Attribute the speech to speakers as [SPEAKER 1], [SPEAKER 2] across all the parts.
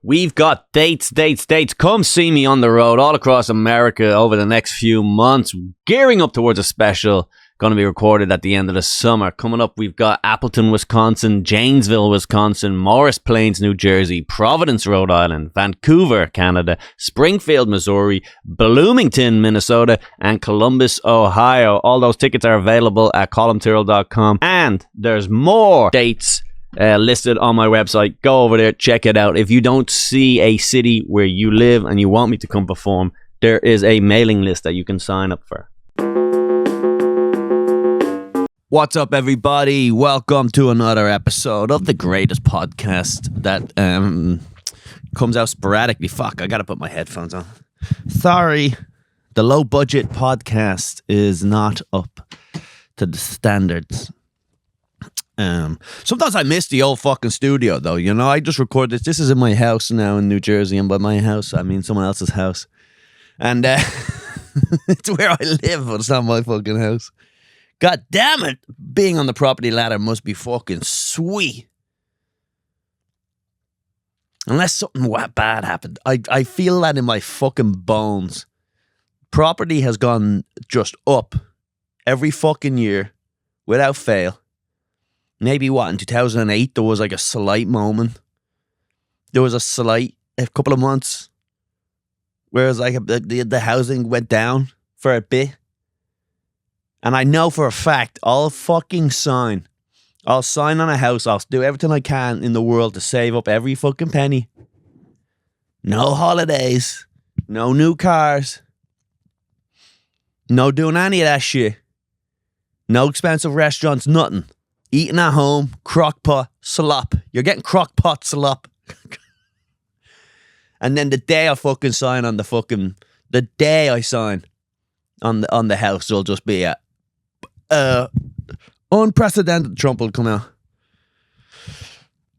[SPEAKER 1] We've got dates. Come see me on the road all across America over the next few months. Gearing up towards a special going to be recorded at the end of the summer. Coming up, we've got Appleton, Wisconsin, Janesville, Wisconsin, Morris Plains, New Jersey, Providence, Rhode Island, Vancouver, Canada, Springfield, Missouri, Bloomington, Minnesota, and Columbus, Ohio. All those tickets are available at columtyrrell.com. And there's more dates listed on my website. Go over there, check it out. If you don't see a city where you live and you want me to come perform, there is a mailing list that you can sign up for. What's up, everybody? Welcome to another episode of the greatest podcast that comes out sporadically. Fuck, I gotta put my headphones on. Sorry, the low budget podcast is not up to the standards. Sometimes I miss the old fucking studio, though. You know, I just record this. This is in my house now in New Jersey, and by my house I mean someone else's house, and it's where I live, but it's not my fucking house. God damn it, being on the property ladder must be fucking sweet. Unless something bad happened. I feel that in my fucking bones. Property has gone just up every fucking year without fail. Maybe in 2008 there was like a slight moment. There was a couple of months where it was like the housing went down for a bit. And I know for a fact, I'll sign on a house. I'll do everything I can in the world to save up every fucking penny. No holidays. No new cars. No doing any of that shit. No expensive restaurants, nothing. Eating at home, crock-pot, slop. You're getting crock-pot slop. And then the day I fucking sign on the day I sign on the house, it'll just be unprecedented Trump will come out.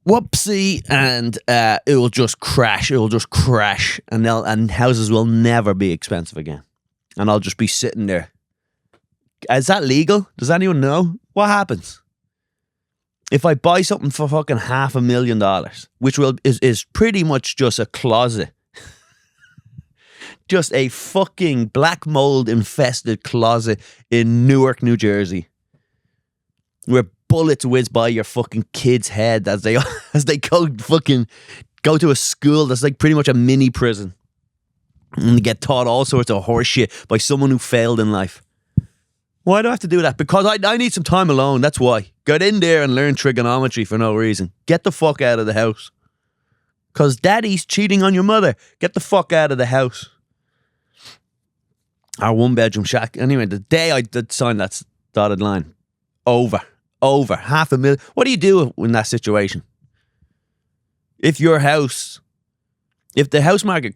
[SPEAKER 1] Whoopsie, and it will just crash. It will just crash, and houses will never be expensive again. And I'll just be sitting there. Is that legal? Does anyone know? What happens if I buy something for fucking $500,000, which is pretty much just a closet? Just a fucking black mold infested closet in Newark, New Jersey, where bullets whiz by your fucking kid's head as they go to a school that's like pretty much a mini prison, and they get taught all sorts of horse shit by someone who failed in life. Why do I have to do that? Because I need some time alone. That's why. Get in there and learn trigonometry for no reason. Get the fuck out of the house. Because daddy's cheating on your mother. Get the fuck out of the house. Our one-bedroom shack. Anyway, the day I did sign that dotted line, over $500,000. What do you do in that situation? If the house market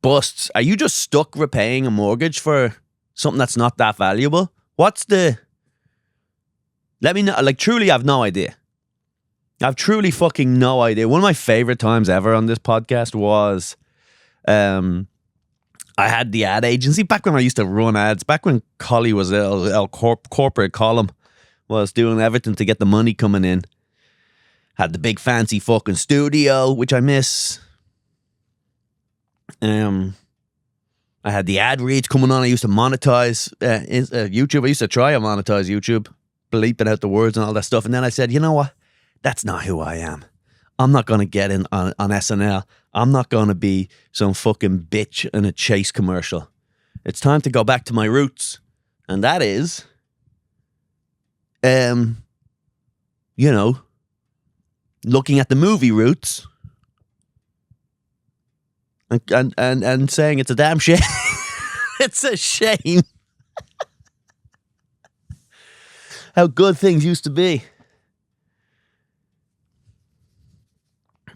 [SPEAKER 1] busts, are you just stuck repaying a mortgage for something that's not that valuable? Let me know. Like, truly, I have no idea. I've truly fucking no idea. One of my favorite times ever on this podcast was, I had the ad agency back when I used to run ads, back when Collie was corporate Colum was doing everything to get the money coming in. Had the big fancy fucking studio, which I miss. I had the ad reads coming on. I used to monetize YouTube. I used to try to monetize YouTube, bleeping out the words and all that stuff. And then I said, you know what? That's not who I am. I'm not going to get in on SNL. I'm not going to be some fucking bitch in a Chase commercial. It's time to go back to my roots. And that is, looking at the movie roots and saying it's a damn shame. It's a shame how good things used to be.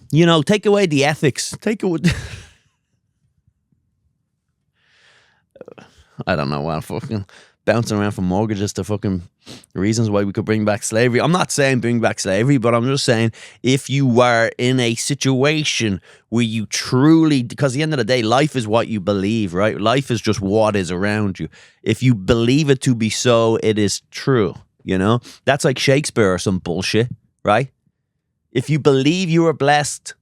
[SPEAKER 1] You know, take away the ethics. I don't know why I'm fucking bouncing around from mortgages to fucking reasons why we could bring back slavery. I'm not saying bring back slavery, but I'm just saying if you were in a situation where you truly, because at the end of the day, life is what you believe, right? Life is just what is around you. If you believe it to be so, it is true, you know? That's like Shakespeare or some bullshit, right? If you believe you are blessed,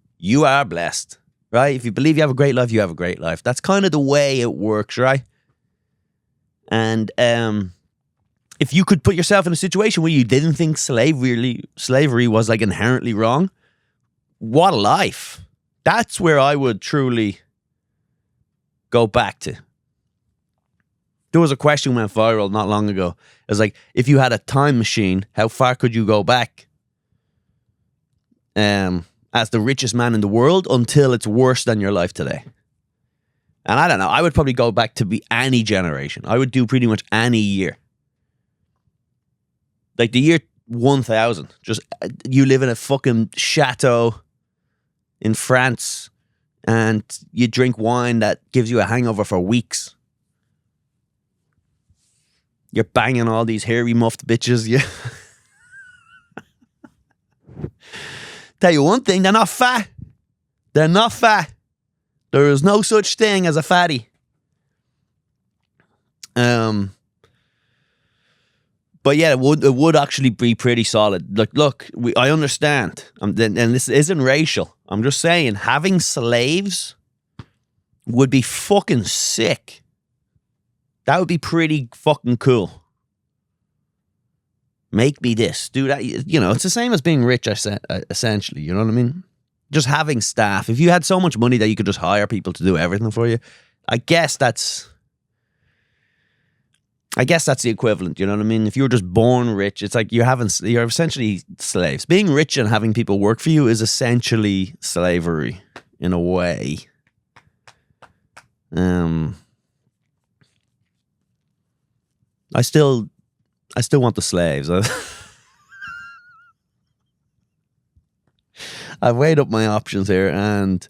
[SPEAKER 2] right? If you believe you have a great life, you have a great life. That's kind of the way it works, right? And if you could put yourself in a situation where you didn't think slavery was like inherently wrong, what a life. That's where I would truly go back to. There was a question went viral not long ago. It was like, if you had a time machine, how far could you go back as the richest man in the world until it's worse than your life today? And I don't know. I would probably go back to be any generation. I would do pretty much any year. Like the year 1000. Just you live in a fucking chateau in France and you drink wine that gives you a hangover for weeks. You're banging all these hairy muffed bitches. Yeah. Tell you one thing, they're not fat. They're not fat. There is no such thing as a fatty. But yeah, it would actually be pretty solid. Look, I understand, and this isn't racial. I'm just saying, having slaves would be fucking sick. That would be pretty fucking cool. Make me this, do that. You know, it's the same as being rich, essentially. You know what I mean? Just having staff. If you had so much money that you could just hire people to do everything for you, I guess that's the equivalent. You know what I mean? If you were just born rich, it's like you're essentially slaves. Being rich and having people work for you is essentially slavery in a way. I still want the slaves. I've weighed up my options here, and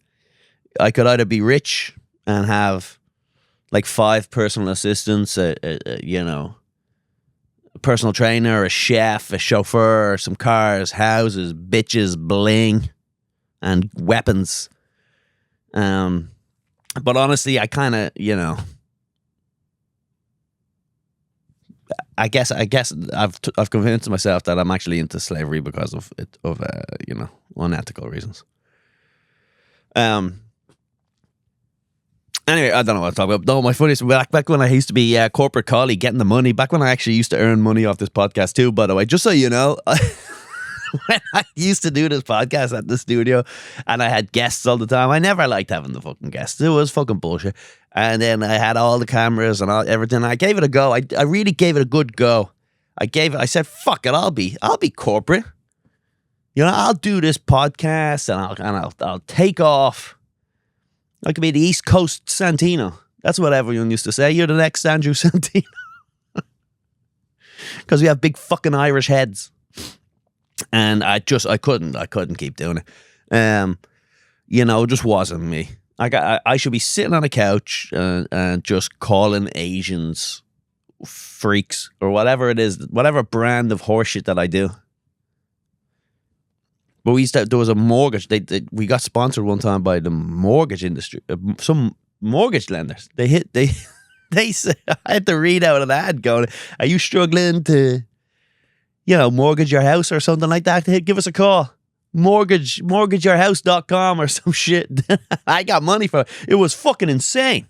[SPEAKER 2] I could either be rich and have like 5 personal assistants, a personal trainer, a chef, a chauffeur, some cars, houses, bitches, bling, and weapons. But honestly, I kind of, I guess I've convinced myself that I'm actually into slavery because of unethical reasons. Anyway, I don't know what I'm talking about. No, my funniest, back when I used to be a corporate colleague getting the money, back when I actually used to earn money off this podcast too, by the way, just so you know, when I used to do this podcast at the studio and I had guests all the time, I never liked having the fucking guests. It was fucking bullshit. And then I had all the cameras and everything. I gave it a go. I really gave it a good go. I said, fuck it, I'll be corporate. I'll do this podcast and I'll take off. I could be the East Coast Santino. That's what everyone used to say. You're the next Andrew Santino. Because we have big fucking Irish heads. And I couldn't keep doing it. It just wasn't me. I should be sitting on a couch and just calling Asians freaks or whatever it is, whatever brand of horseshit that I do. But there was a mortgage. We got sponsored one time by the mortgage industry. Some mortgage lenders. They said, I had to read out an ad going, "Are you struggling to, mortgage your house or something like that? Give us a call. Mortgageyourhouse.com or some shit." I got money for it. It was fucking insane.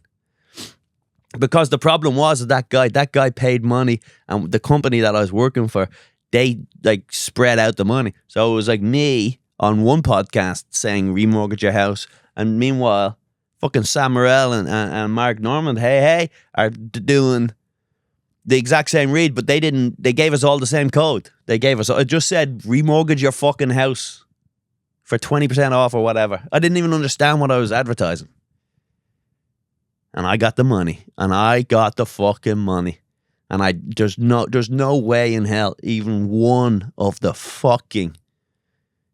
[SPEAKER 2] Because the problem was that guy paid money, and the company that I was working for, they like spread out the money. So it was like me on one podcast saying remortgage your house, and meanwhile fucking Sam Morrell and Mark Normand, hey, are doing the exact same read, but they gave us all the same code. It just said remortgage your fucking house for 20% off or whatever. I didn't even understand what I was advertising. And I got the money. And I got the fucking money. And there's no way in hell even one of the fucking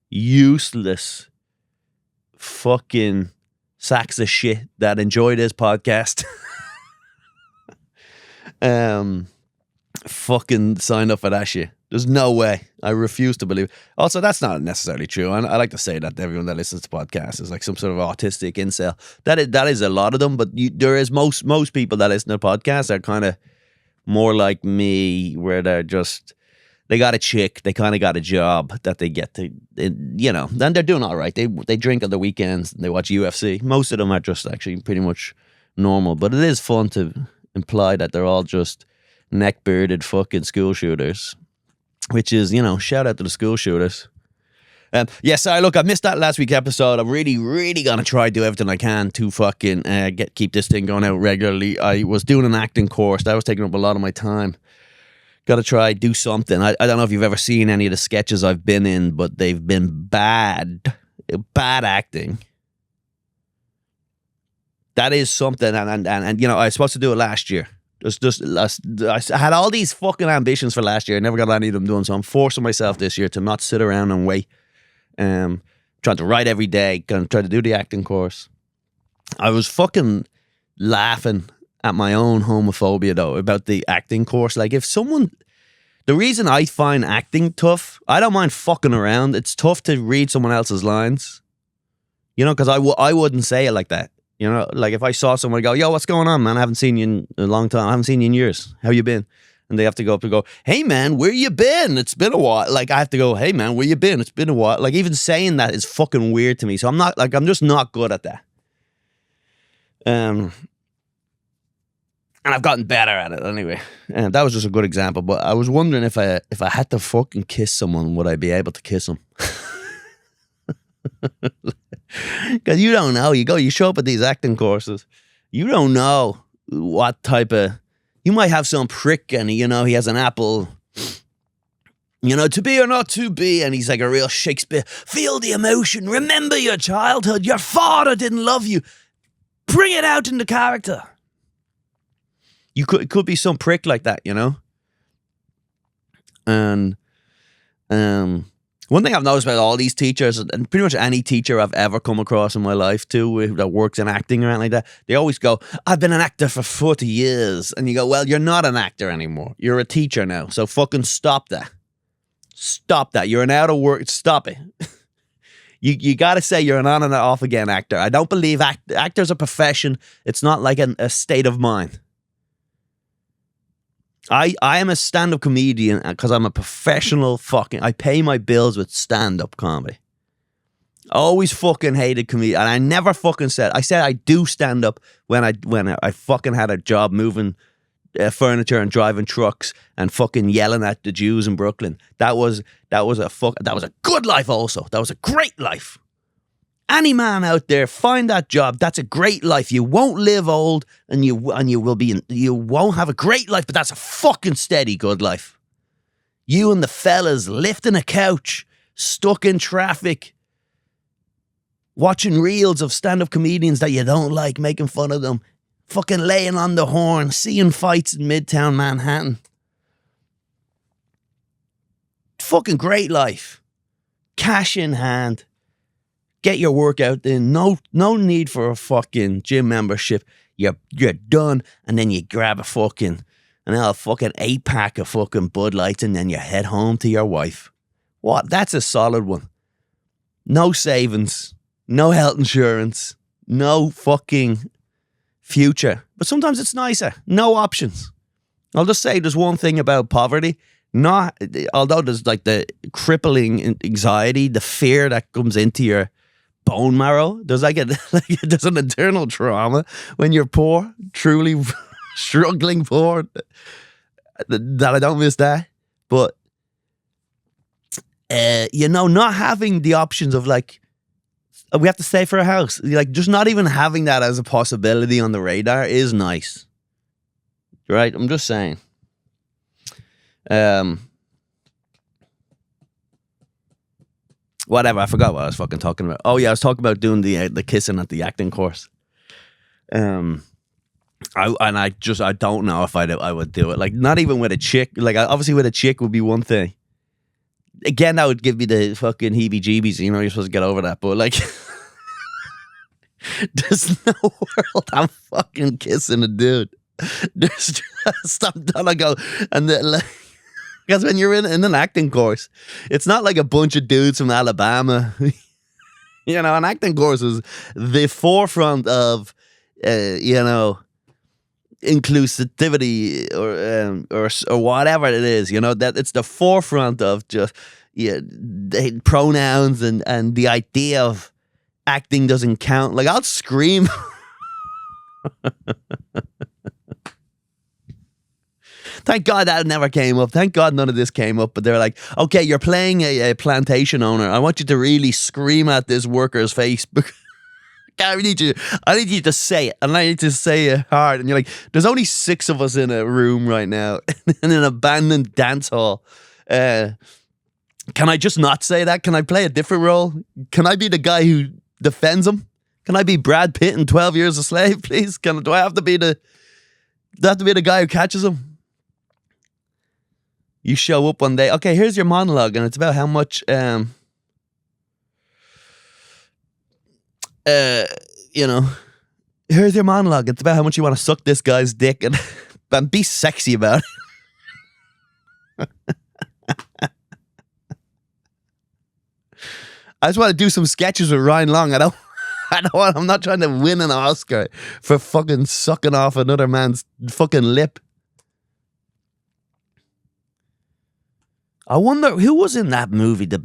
[SPEAKER 2] useless fucking sacks of shit that enjoy this podcast fucking signed up for that shit. There's no way. I refuse to believe it. Also, that's not necessarily true. I like to say that to everyone that listens to podcasts is like some sort of autistic incel. That is a lot of them, but there is most people that listen to podcasts are kind of more like me, where they're they got a chick, they kind of got a job that they get to, you know, then they're doing all right. They drink on the weekends, and they watch UFC. Most of them are just actually pretty much normal, but it is fun to imply that they're all just neck-bearded fucking school shooters, which is, you know, shout out to the school shooters. Yeah, sorry, look, I missed that last week episode. I'm really, really gonna try to do everything I can to fucking keep this thing going out regularly. I was doing an acting course. That was taking up a lot of my time. Gotta try, do something. I don't know if you've ever seen any of the sketches I've been in, but they've been bad. Bad acting. That is something, and you know, I was supposed to do it last year. I had all these fucking ambitions for last year. I never got any of them done, so I'm forcing myself this year to not sit around and wait. Trying to write every day, gonna try to do the acting course. I was fucking laughing at my own homophobia though about the acting course. Like, if someone, the reason I find acting tough, I don't mind fucking around. It's tough to read someone else's lines, you know, because I wouldn't say it like that. You know, like if I saw someone go, yo, what's going on, man? I haven't seen you in a long time. I haven't seen you in years. How you been? And they have to go up and go, hey, man, where you been? It's been a while. Like, I have to go, hey, man, where you been? It's been a while. Like, even saying that is fucking weird to me. So I'm just not good at that. And I've gotten better at it anyway. And that was just a good example. But I was wondering if I had to fucking kiss someone, would I be able to kiss them? Because you don't know. You show up at these acting courses. You don't know what type of... You might have some prick and, you know, he has an apple, you know, to be or not to be. And he's like a real Shakespeare. Feel the emotion. Remember your childhood. Your father didn't love you. Bring it out in the character. It could be some prick like that, you know? And one thing I've noticed about all these teachers, and pretty much any teacher I've ever come across in my life too, that works in acting or anything like that, they always go, I've been an actor for 40 years. And you go, well, you're not an actor anymore. You're a teacher now. So fucking stop that. Stop that. You're an out of work. Stop it. You got to say you're an on and off again actor. I don't believe actor's a profession. It's not like a state of mind. I am a stand-up comedian because I'm a professional fucking... I pay my bills with stand-up comedy. I always fucking hated comedy, and I never fucking said... I said I do stand-up when I fucking had a job moving furniture and driving trucks and fucking yelling at the Jews in Brooklyn. That was a good life also. That was a great life. Any man out there, find that job. That's a great life. You won't live old, and you won't have a great life, but that's a fucking steady good life. You and the fellas lifting a couch, stuck in traffic, watching reels of stand-up comedians that you don't like, making fun of them, fucking laying on the horn, seeing fights in Midtown Manhattan. Fucking great life. Cash in hand. Get your workout in. No need for a fucking gym membership. You're done, and then you grab a fucking 8-pack of fucking Bud Lights, and then you head home to your wife. What? That's a solid one. No savings, no health insurance, no fucking future. But sometimes it's nicer. No options. I'll just say there's one thing about poverty. Although there's like the crippling anxiety, the fear that comes into your bone marrow. There's there's an internal trauma when you're poor, truly struggling poor. That I don't miss that, but not having the options of like we have to stay for a house, like just not even having that as a possibility on the radar is nice, right? I'm just saying. Whatever, I forgot what I was fucking talking about. Oh yeah, I was talking about doing the kissing at the acting course. I don't know if I would do it. Like not even with a chick. Like obviously with a chick would be one thing. Again, that would give me the fucking heebie-jeebies. You know, you're supposed to get over that. But like, there's no world I'm fucking kissing a dude. There's just I'm gonna go and like. Because when you're in an acting course, it's not like a bunch of dudes from Alabama. You know, an acting course is the forefront of, inclusivity or whatever it is, that it's the forefront of just the pronouns and the idea of acting doesn't count. Like, I'll scream. Thank God that never came up. Thank God none of this came up. But they're like, okay, you're playing a plantation owner. I want you to really scream at this worker's face. I need you to say it, and I need to say it hard. And you're like, there's only 6 of us in a room right now in an abandoned dance hall. Can I just not say that? Can I play a different role? Can I be the guy who defends him? Can I be Brad Pitt in 12 Years a Slave, please? Do I have to be the guy who catches him? You show up one day. Okay, here's your monologue, and it's about how much here's your monologue. It's about how much you want to suck this guy's dick and be sexy about it. I just want to do some sketches with Ryan Long. I'm not trying to win an Oscar for fucking sucking off another man's fucking lip. I wonder who was in that movie, the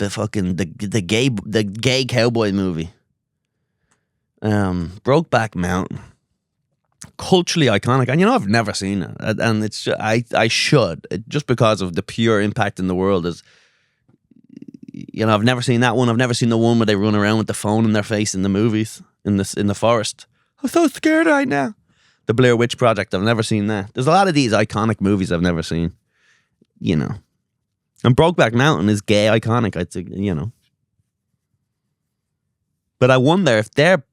[SPEAKER 2] gay cowboy movie. Brokeback Mountain, culturally iconic, and I've never seen it, and it's I should, just because of the pure impact in the world. Is I've never seen that one. I've never seen the one where they run around with the phone in their face in the movies in the forest. I'm so scared right now. The Blair Witch Project. I've never seen that. There's a lot of these iconic movies I've never seen. And Brokeback Mountain is gay iconic. I'd say, But I wonder if they're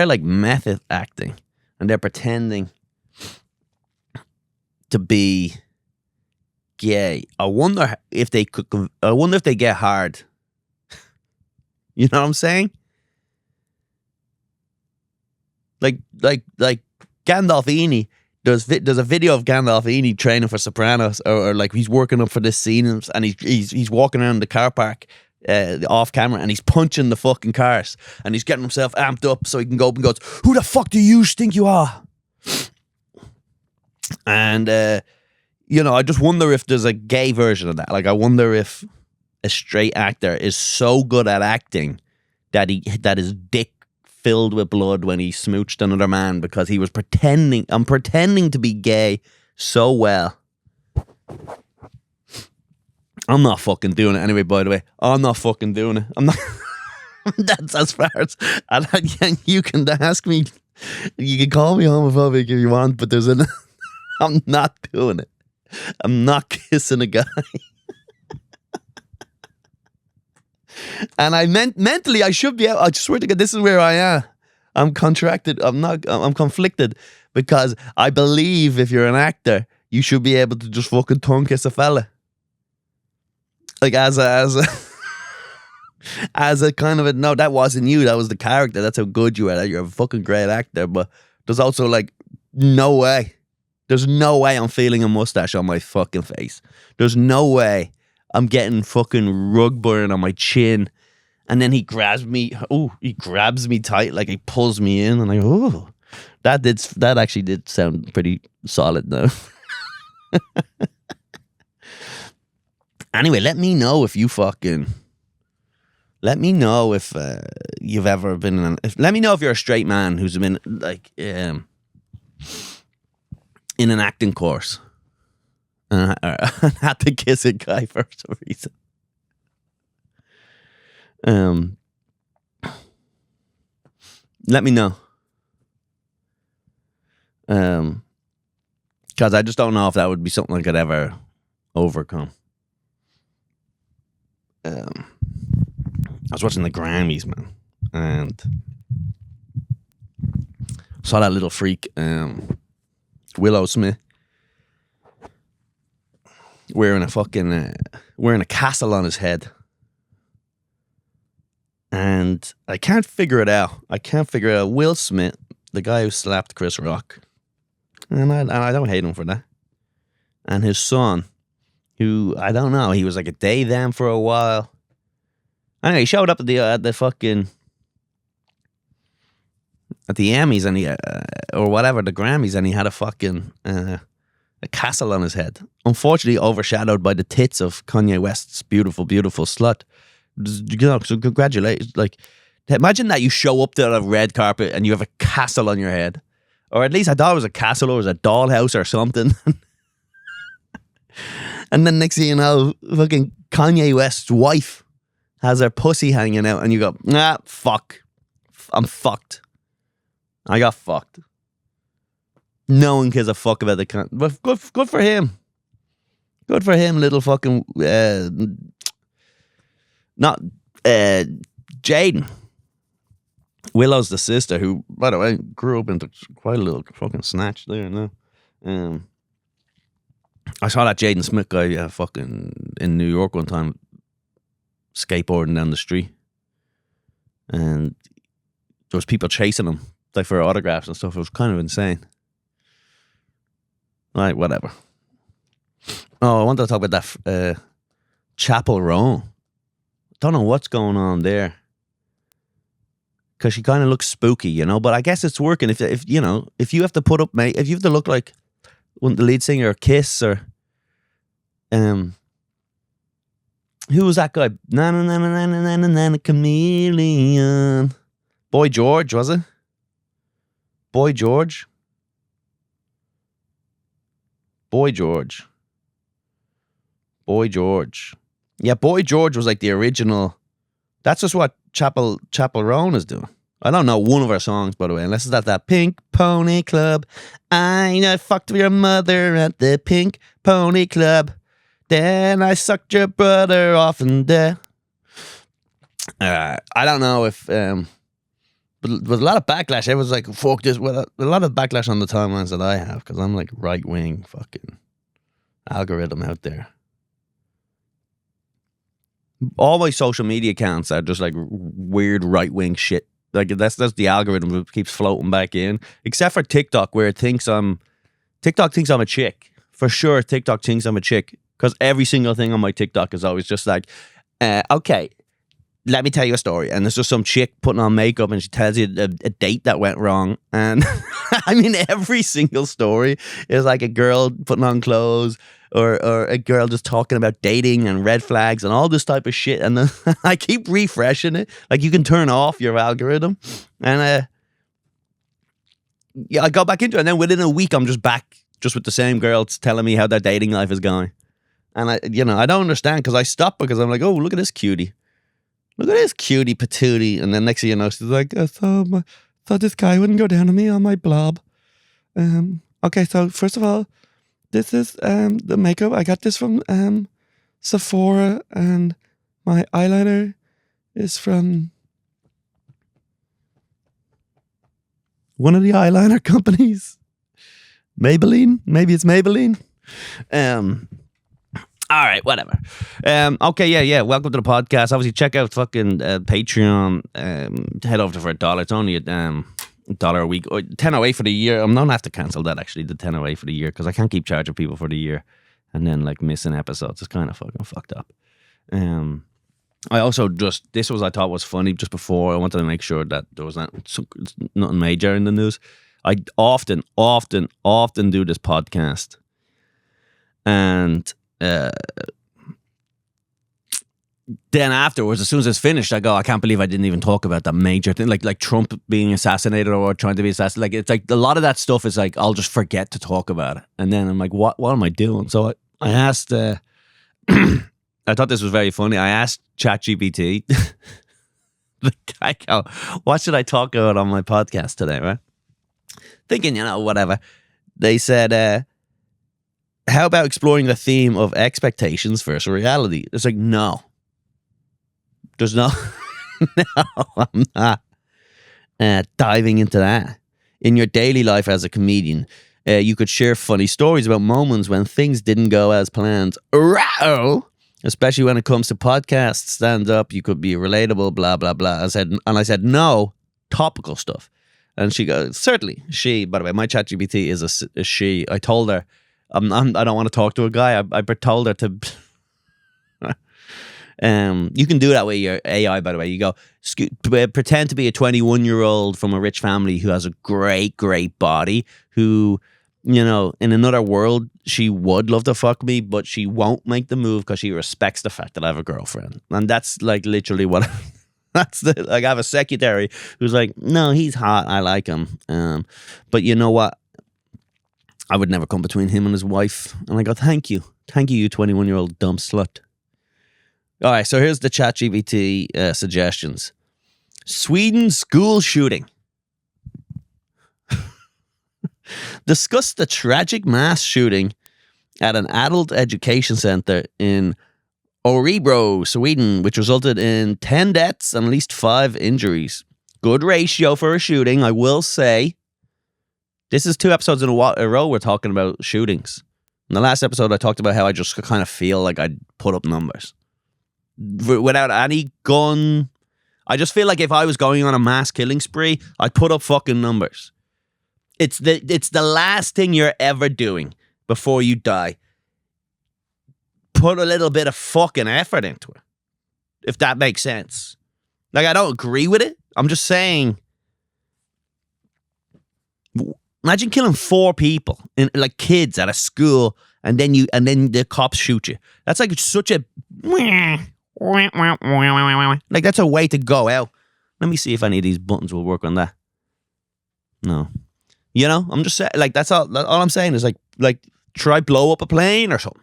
[SPEAKER 2] like method acting and they're pretending to be gay. I wonder if they get hard. You know what I'm saying? Like Gandolfini. There's a video of Gandolfini training for Sopranos, or like he's working up for this scene, and he's walking around the car park off camera, and he's punching the fucking cars, and he's getting himself amped up so he can go up and goes, "Who the fuck do you think you are?" And I just wonder if there's a gay version of that. Like, I wonder if a straight actor is so good at acting that his dick filled with blood when he smooched another man because he was pretending. I'm pretending to be gay so well. I'm not fucking doing it anyway, by the way. I'm not fucking doing it. I'm not. That's as far as. And you can ask me. You can call me homophobic if you want, but I'm not doing it. I'm not kissing a guy. And I mentally, I should be out. I swear to God, this is where I am. I'm contracted. I'm conflicted because I believe if you're an actor, you should be able to just fucking tongue kiss a fella. Like as a kind of no, that wasn't you. That was the character. That's how good you are. You're a fucking great actor. But there's also like no way. There's no way I'm feeling a mustache on my fucking face. There's no way I'm getting fucking rug burn on my chin. And then he grabs me. Oh, he grabs me tight, like he pulls me in, and I go, oh, that actually did sound pretty solid though. Anyway, let me know if you fucking. Let me know if you've ever been. Let me know if you're a straight man who's been like in an acting course. I had to kiss a guy for some reason. Let me know. Because I just don't know if that would be something I could ever overcome. I was watching the Grammys, man, and saw that little freak, Willow Smith, wearing a castle on his head. And I can't figure it out. Will Smith, the guy who slapped Chris Rock, and I don't hate him for that. And his son, who I don't know, he was like a day then for a while. Anyway, he showed up at the Emmys, and he or whatever, the Grammys, and he had a fucking a castle on his head. Unfortunately, overshadowed by the tits of Kanye West's beautiful, beautiful slut. You know, so congratulations. Like, imagine that you show up to a red carpet and you have a castle on your head. Or at least I thought it was a castle or it was a dollhouse or something. And then next thing you know, fucking Kanye West's wife has her pussy hanging out and you go, nah, fuck. I'm fucked. I got fucked. No one cares a fuck about the cunt. But good for him. Good for him, little fucking Jaden. Willow's the sister who, by the way, grew up into quite a little fucking snatch there now. I saw that Jaden Smith guy fucking in New York one time skateboarding down the street. And there was people chasing him like for autographs and stuff. It was kind of insane. Right, whatever. Oh, I wanted to talk about that Chapel Roan. Don't know what's going on there. Because she kind of looks spooky, you know. But I guess it's working. If you know, if you have to put up, mate, if you have to look like the lead singer of Kiss or who was that guy? Na na na na na na na na chameleon. Boy George, was it? Boy George. Boy George. Boy George. Yeah, Boy George was like the original. That's just what Chapel Roan is doing. I don't know one of her songs, by the way, unless it's at that Pink Pony Club. I fucked your mother at the Pink Pony Club. Then I sucked your brother off and there. I don't know if... but there was a lot of backlash. Everyone's like, fuck this. Well, a lot of backlash on the timelines that I have, because I'm like right-wing fucking algorithm out there. All my social media accounts are just like weird right-wing shit. Like that's the algorithm that keeps floating back in. Except for TikTok, where TikTok thinks I'm a chick. For sure, TikTok thinks I'm a chick. Because every single thing on my TikTok is always just like, okay, let me tell you a story. And there's just some chick putting on makeup and she tells you a date that went wrong. And I mean, every single story is like a girl putting on clothes or a girl just talking about dating and red flags and all this type of shit. And then I keep refreshing it. Like you can turn off your algorithm. And yeah, I go back into it. And then within a week, I'm just back just with the same girls telling me how their dating life is going. And I don't understand because I stopped because I'm like, oh, look at this cutie. Look at this cutie patootie. And then next thing you know, she's like, I thought this guy wouldn't go down on me on my blob. Okay, so first of all, this is the makeup. I got this from Sephora, and my eyeliner is from one of the eyeliner companies. Maybelline? Maybe it's Maybelline. All right, whatever. Okay, yeah. Welcome to the podcast. Obviously, check out fucking Patreon. Head over for $1. It's only $1 a week. Or $10.08 for the year. I'm gonna have to cancel that actually. The $10.08 for the year because I can't keep charging people for the year and then like missing episodes. It's kind of fucking fucked up. I also I thought was funny just before. I wanted to make sure that there was nothing major in the news. I often do this podcast, and then afterwards, as soon as it's finished, I go, I can't believe I didn't even talk about that major thing, like Trump being assassinated or trying to be assassinated. Like it's like a lot of that stuff is like I'll just forget to talk about it, and then I'm like, what am I doing? So I asked. I thought this was very funny. I asked ChatGPT, what should I talk about on my podcast today, right? Thinking, whatever. They said, how about exploring the theme of expectations versus reality? It's like, no. There's no, I'm not diving into that. In your daily life as a comedian, you could share funny stories about moments when things didn't go as planned. Especially when it comes to podcasts, stand up, you could be relatable, blah, blah, blah. I said, no, topical stuff. And she goes, certainly. She, by the way, my ChatGPT is a she. I told her, I don't want to talk to a guy. I told her to, You can do that with your AI, by the way. You go, pretend to be a 21-year-old from a rich family who has a great, great body, who, in another world, she would love to fuck me, but she won't make the move because she respects the fact that I have a girlfriend. And that's like literally what... I have a secretary who's like, no, he's hot. I like him. But you know what? I would never come between him and his wife. And I go, thank you. Thank you, you 21-year-old dumb slut. All right, so here's the ChatGPT suggestions. Sweden school shooting. Discuss the tragic mass shooting at an adult education center in Örebro, Sweden, which resulted in 10 deaths and at least 5 injuries. Good ratio for a shooting, I will say. This is 2 episodes in a row we're talking about shootings. In the last episode, I talked about how I just kind of feel like I'd put up numbers. Without any gun, I just feel like if I was going on a mass killing spree, I'd put up fucking numbers. It's the last thing you're ever doing before you die. Put a little bit of fucking effort into it, if that makes sense. Like, I don't agree with it. I'm just saying, imagine killing 4 people, like kids at a school, and then the cops shoot you. That's like such a like that's a way to go out. Let me see if any of these buttons will work on that. No, I'm just saying, like, that's all I'm saying is like try blow up a plane or something.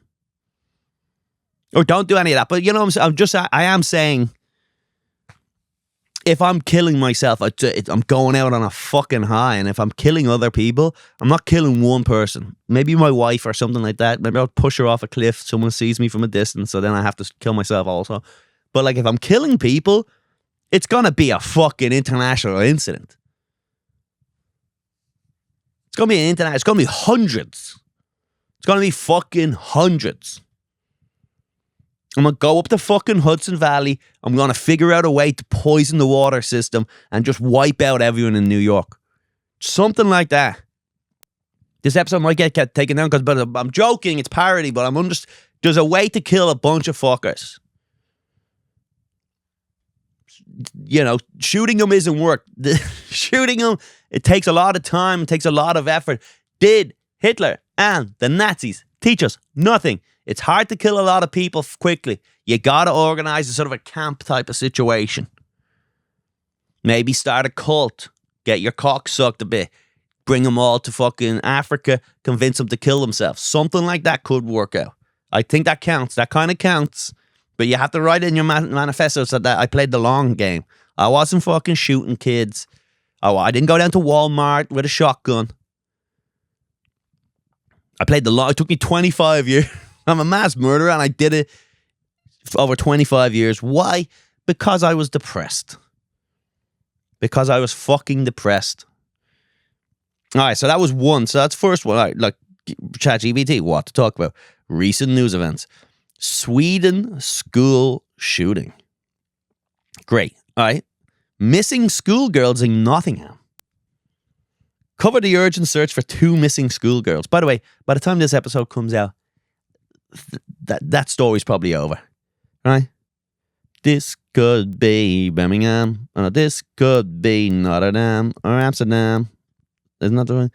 [SPEAKER 2] Or don't do any of that. But I am saying, if I'm killing myself, I'm going out on a fucking high. And if I'm killing other people, I'm not killing one person. Maybe my wife or something like that. Maybe I'll push her off a cliff. Someone sees me from a distance, so then I have to kill myself also. But like, if I'm killing people, it's going to be a fucking international incident. It's going to be it's going to be hundreds. It's going to be fucking hundreds. I'm going to go up the fucking Hudson Valley. I'm going to figure out a way to poison the water system and just wipe out everyone in New York. Something like that. This episode might get taken down because I'm joking. It's parody, but there's a way to kill a bunch of fuckers. Shooting them isn't work. Shooting them, it takes a lot of time. It takes a lot of effort. Did Hitler and the Nazis teach us nothing? It's hard to kill a lot of people quickly. You gotta organize a sort of a camp type of situation. Maybe start a cult. Get your cock sucked a bit. Bring them all to fucking Africa. Convince them to kill themselves. Something like that could work out. I think that counts. That kind of counts. But you have to write it in your manifesto so that I played the long game. I wasn't fucking shooting kids. I didn't go down to Walmart with a shotgun. I played the long. It took me 25 years. I'm a mass murderer, and I did it for over 25 years. Why? Because I was depressed. Because I was fucking depressed. All right, so that was one. So that's first one. All right, like ChatGPT, what to talk about? Recent news events. Sweden school shooting. Great. All right. Missing schoolgirls in Nottingham. Cover the urgent search for 2 missing schoolgirls. By the way, by the time this episode comes out, that story's probably over, right? This could be Birmingham, or this could be Notre Dame or Amsterdam. Isn't that the one?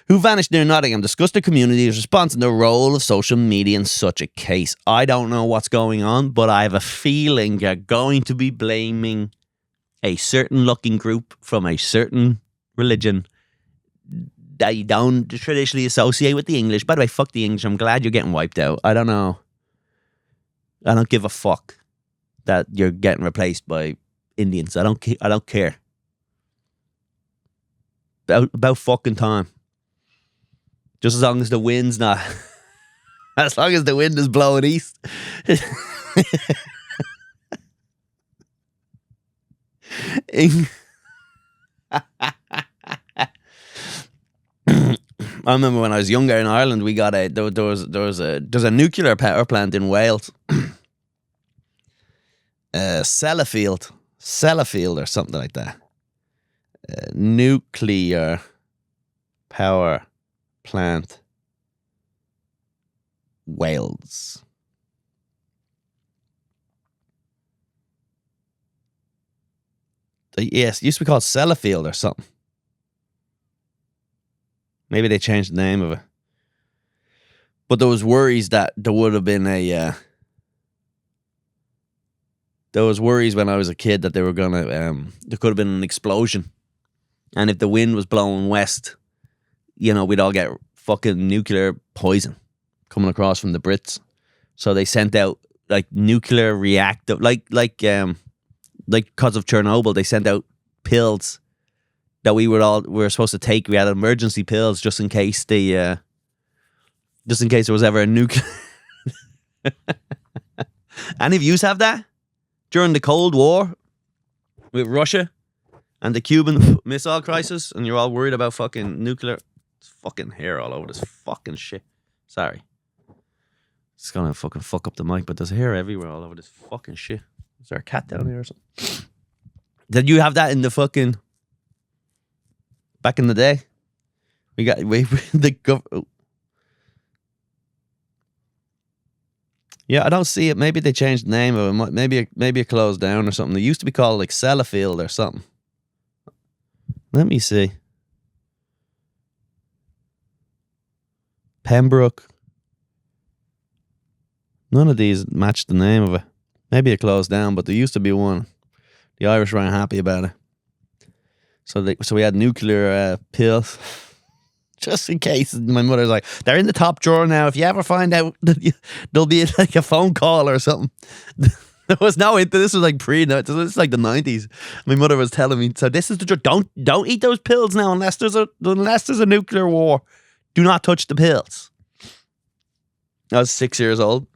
[SPEAKER 2] Who vanished near Nottingham? Discuss the community's response and the role of social media in such a case. I don't know what's going on, but I have a feeling you're going to be blaming a certain looking group from a certain religion that you don't traditionally associate with the English. By the way, fuck the English. I'm glad you're getting wiped out. I don't know. I don't give a fuck that you're getting replaced by Indians. I don't care. About fucking time. Just as long as the wind's not... as long as the wind is blowing east. I remember when I was younger in Ireland, we got there's a nuclear power plant in Wales, Sellafield or something like that. Nuclear power plant, Wales. Yes, it used to be called Sellafield or something. Maybe they changed the name of it. But there was worries that there would have been there was worries when I was a kid that they were gonna there could have been an explosion, and if the wind was blowing west, we'd all get fucking nuclear poison coming across from the Brits. So they sent out like nuclear reactive, like because of Chernobyl, they sent out pills that we were supposed to take. We had emergency pills just in case there was ever a nuclear. Any of yous have that during the Cold War with Russia and the Cuban Missile Crisis, and you're all worried about fucking nuclear? It's fucking hair all over this fucking shit. Sorry. It's gonna fucking fuck up the mic, but there's hair everywhere all over this fucking shit. Is there a cat down here or something? Did you have that in the fucking back in the day? Yeah, I don't see it. Maybe they changed the name of it. Maybe it closed down or something. It used to be called like Sellafield or something. Let me see. Pembroke. None of these matched the name of it. Maybe it closed down, but there used to be one. The Irish weren't happy about it. So we had nuclear pills. Just in case. My mother's like, they're in the top drawer now. If you ever find out, there'll be like a phone call or something. There was no, this was like this is like the 90s. My mother was telling me, so this is the drawer. Don't eat those pills now unless there's a nuclear war. Do not touch the pills. I was 6 years old.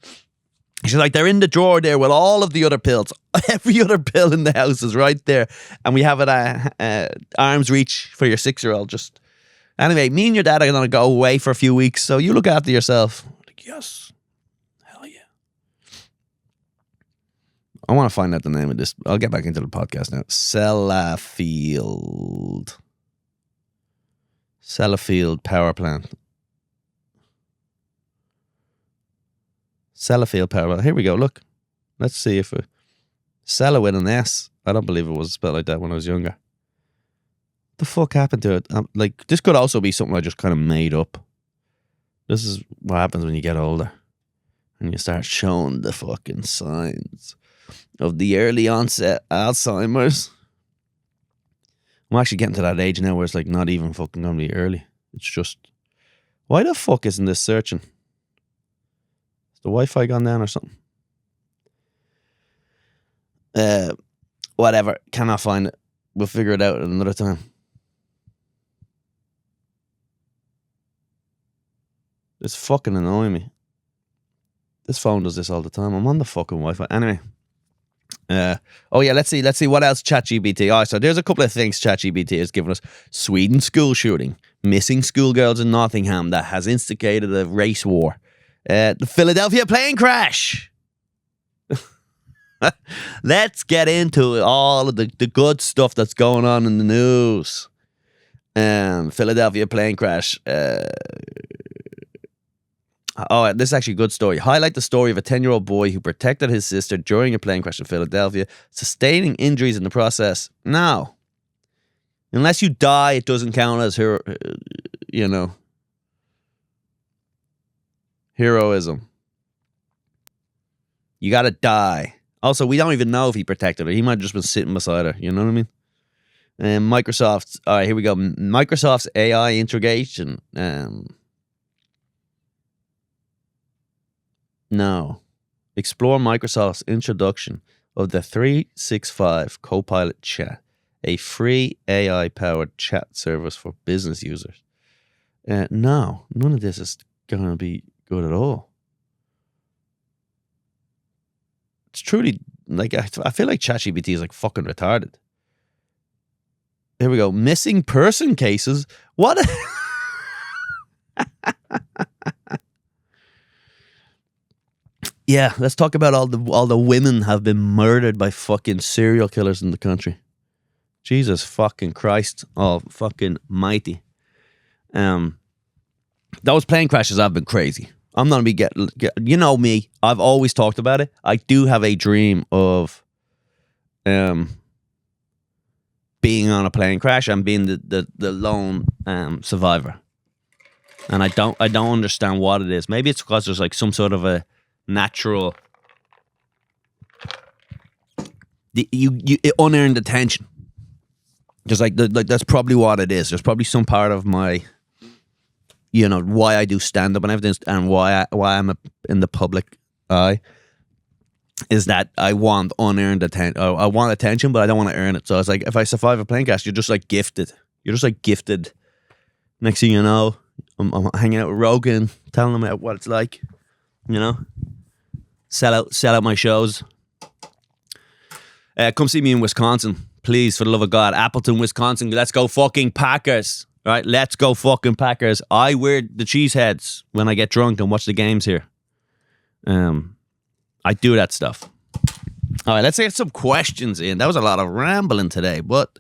[SPEAKER 2] She's like, they're in the drawer there with all of the other pills. Every other pill in the house is right there. And we have it at arm's reach for your 6-year-old. Just anyway, me and your dad are going to go away for a few weeks, so you look after yourself. I'm like, yes. Hell yeah. I want to find out the name of this. I'll get back into the podcast now. Sellafield Power Plant. Sellafield Power Plant. Here we go. Look. Let's see if Sella with an S. I don't believe it was spelled like that when I was younger. The fuck happened to it? Like, this could also be something I just kind of made up. This is what happens when you get older and you start showing the fucking signs of the early onset Alzheimer's. I'm actually getting to that age now where it's like not even fucking going to be early. It's just, why the fuck isn't this searching? Is the Wi-Fi gone down or something? Whatever. Cannot find it. We'll figure it out at another time. It's fucking annoying me. This phone does this all the time. I'm on the fucking Wi-Fi. Anyway. Let's see what else ChatGPT. Oh, so there's a couple of things ChatGPT has given us. Sweden school shooting. Missing schoolgirls in Nottingham that has instigated a race war. The Philadelphia plane crash. Let's get into all of the good stuff that's going on in the news. Philadelphia plane crash. This is actually a good story. Highlight the story of a 10-year-old boy who protected his sister during a plane crash in Philadelphia, sustaining injuries in the process. Now, unless you die, it doesn't count as heroism. You gotta die. Also, we don't even know if he protected her. He might have just been sitting beside her. You know what I mean? And Microsoft's... All right, here we go. Microsoft's AI integration. No. Explore Microsoft's introduction of the 365 Copilot Chat, a free AI-powered chat service for business users. No, none of this is going to be good at all. It's truly, like, I feel like ChatGPT is like fucking retarded. Here we go. Missing person cases. What? Yeah, let's talk about all the women have been murdered by fucking serial killers in the country. Jesus fucking Christ. Oh, fucking mighty. Those plane crashes have been crazy. I'm not gonna be you know me. I've always talked about it. I do have a dream of being on a plane crash and being the lone survivor. And I don't understand what it is. Maybe it's because there's like some sort of a natural unearned attention. Just like that's probably what it is. There's probably some part of my, why I do stand up and everything, and why I'm in the public eye, is that I want unearned attention. I want attention, but I don't want to earn it. So it's like, if I survive a plane crash, you're just like gifted. You're just like gifted. Next thing you know, I'm hanging out with Rogan, telling him what it's like. Sell out my shows. Come see me in Wisconsin, please, for the love of God. Appleton, Wisconsin. Let's go fucking Packers. All right, let's go fucking Packers. I wear the cheese heads when I get drunk and watch the games here. I do that stuff. All right, let's get some questions in. That was a lot of rambling today, but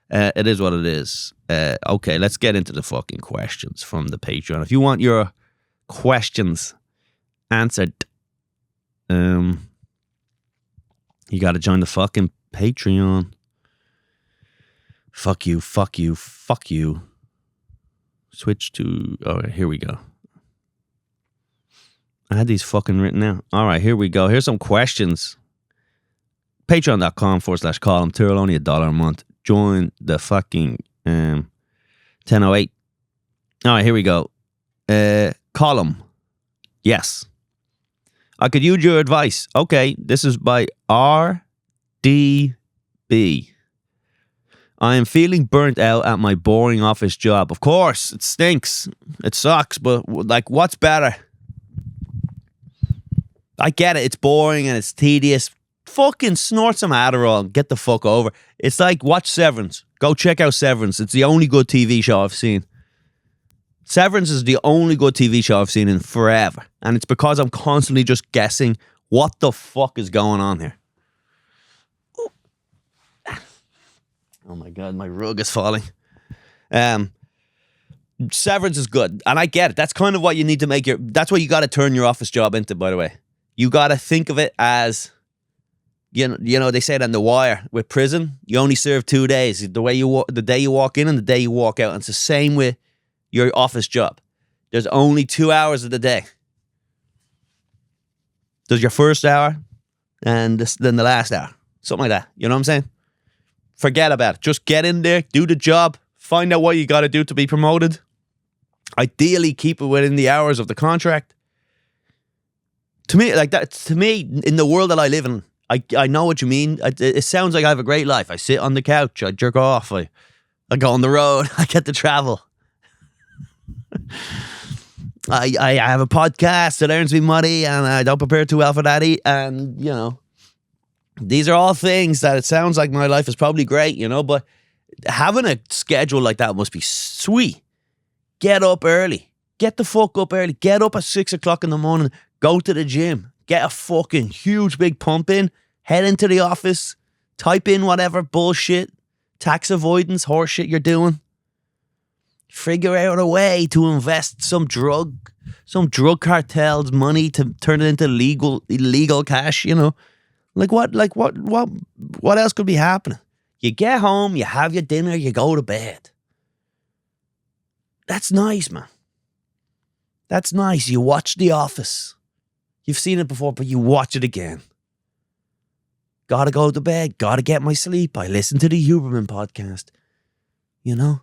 [SPEAKER 2] it is what it is. Okay, let's get into the fucking questions from the Patreon. If you want your questions answered, you got to join the fucking Patreon. Fuck you. Switch to... Oh, here we go. I had these fucking written out. All right, here we go. Here's some questions. Patreon.com/Colum Tyrrell, only $1 a month. Join the fucking 1008. All right, here we go. Colum. Yes. I could use your advice. Okay, this is by RDB. I am feeling burnt out at my boring office job. Of course, it stinks. It sucks, but like, what's better? I get it. It's boring and it's tedious. Fucking snort some Adderall and get the fuck over. It's like, watch Severance. Go check out Severance. It's the only good TV show I've seen. Severance is the only good TV show I've seen in forever. And it's because I'm constantly just guessing what the fuck is going on here. Ooh. Oh my God, my rug is falling. Severance is good. And I get it. That's kind of what you need to make that's what you got to turn your office job into, by the way. You got to think of it as, you know, they say that in The Wire with prison, you only serve 2 days. The day you walk in and the day you walk out. And it's the same with your office job. There's only 2 hours of the day. There's your first hour and then the last hour. Something like that. You know what I'm saying? Forget about it. Just get in there, do the job, find out what you got to do to be promoted. Ideally, keep it within the hours of the contract. To me, like that. To me, in the world that I live in, I know what you mean. It sounds like I have a great life. I sit on the couch, I jerk off, I go on the road, I get to travel. I have a podcast that earns me money, and I don't prepare too well for that. And you know, these are all things that it sounds like my life is probably great, you know. But having a schedule like that must be sweet. Get up early. Get the fuck up early. Get up at 6 o'clock in the morning. Go to the gym. Get a fucking huge big pump in. Head into the office. Type in whatever bullshit, tax avoidance, horseshit you're doing. Figure out a way to invest some drug cartel's money to turn it into illegal cash, you know. What else could be happening? You get home, you have your dinner, you go to bed. That's nice, man. That's nice. You watch The Office. You've seen it before, but you watch it again. Gotta go to bed. Gotta get my sleep. I listen to the Huberman podcast. You know?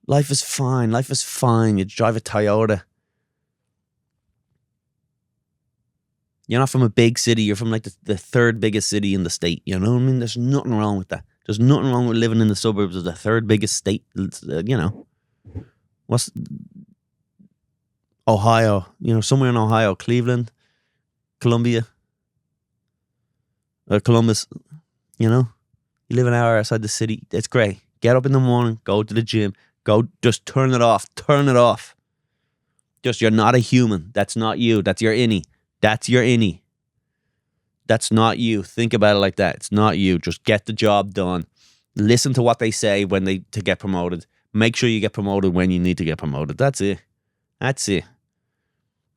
[SPEAKER 2] Life is fine. Life is fine. You drive a Toyota. You're not from a big city. You're from like the third biggest city in the state. You know what I mean? There's nothing wrong with that. There's nothing wrong with living in the suburbs of the third biggest state. You know. What's Ohio? You know, somewhere in Ohio. Cleveland. Columbia. Or Columbus. You know. You live an hour outside the city. It's great. Get up in the morning. Go to the gym. Go, just turn it off. Turn it off. Just, you're not a human. That's not you. That's your innie. That's your innie. That's not you. Think about it like that. It's not you. Just get the job done. Listen to what they say to get promoted. Make sure you get promoted when you need to get promoted. That's it. That's it.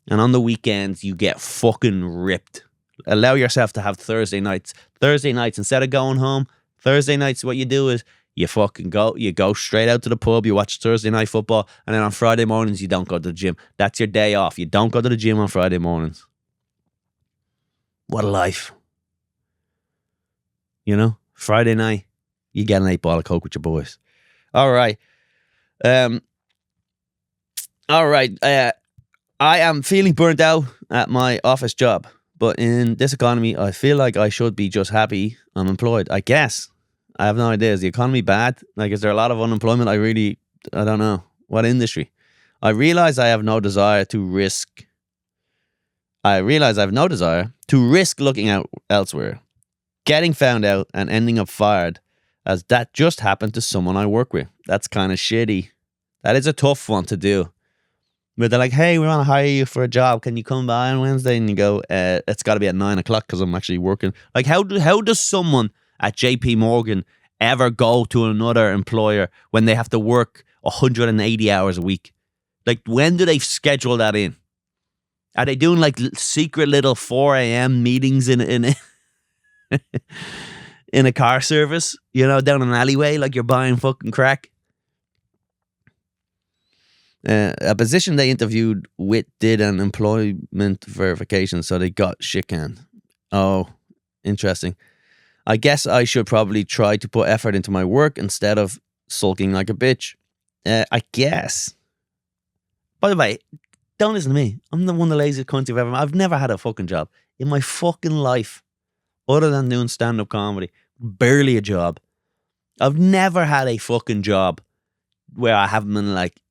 [SPEAKER 2] And on the weekends, you get fucking ripped. Allow yourself to have Thursday nights. Thursday nights, instead of going home, Thursday nights, what you do is you go straight out to the pub, you watch Thursday night football, and then on Friday mornings, you don't go to the gym. That's your day off. You don't go to the gym on Friday mornings. What a life. You know, Friday night, you get an 8-ball of Coke with your boys. All right. I am feeling burnt out at my office job, but in this economy, I feel like I should be just happy I'm employed. I guess. I have no idea. Is the economy bad? Like, is there a lot of unemployment? I don't know. What industry? I realize I have no desire to risk looking out elsewhere, getting found out and ending up fired, as that just happened to someone I work with. That's kind of shitty. That is a tough one to do. But they're like, hey, we want to hire you for a job. Can you come by on Wednesday? And you go, it's got to be at 9 o'clock because I'm actually working. Like, how does someone at JP Morgan ever go to another employer when they have to work 180 hours a week? Like, when do they schedule that in? Are they doing like secret little 4 a.m. meetings in a car service, you know, down an alleyway like you're buying fucking crack? A position they interviewed with did an employment verification, so they got shit canned. Oh, interesting. I guess I should probably try to put effort into my work instead of sulking like a bitch. I guess. By the way, don't listen to me. I'm the one of the laziest cunts you've ever met. I've never had a fucking job in my fucking life other than doing stand-up comedy. Barely a job. I've never had a fucking job where I haven't been like,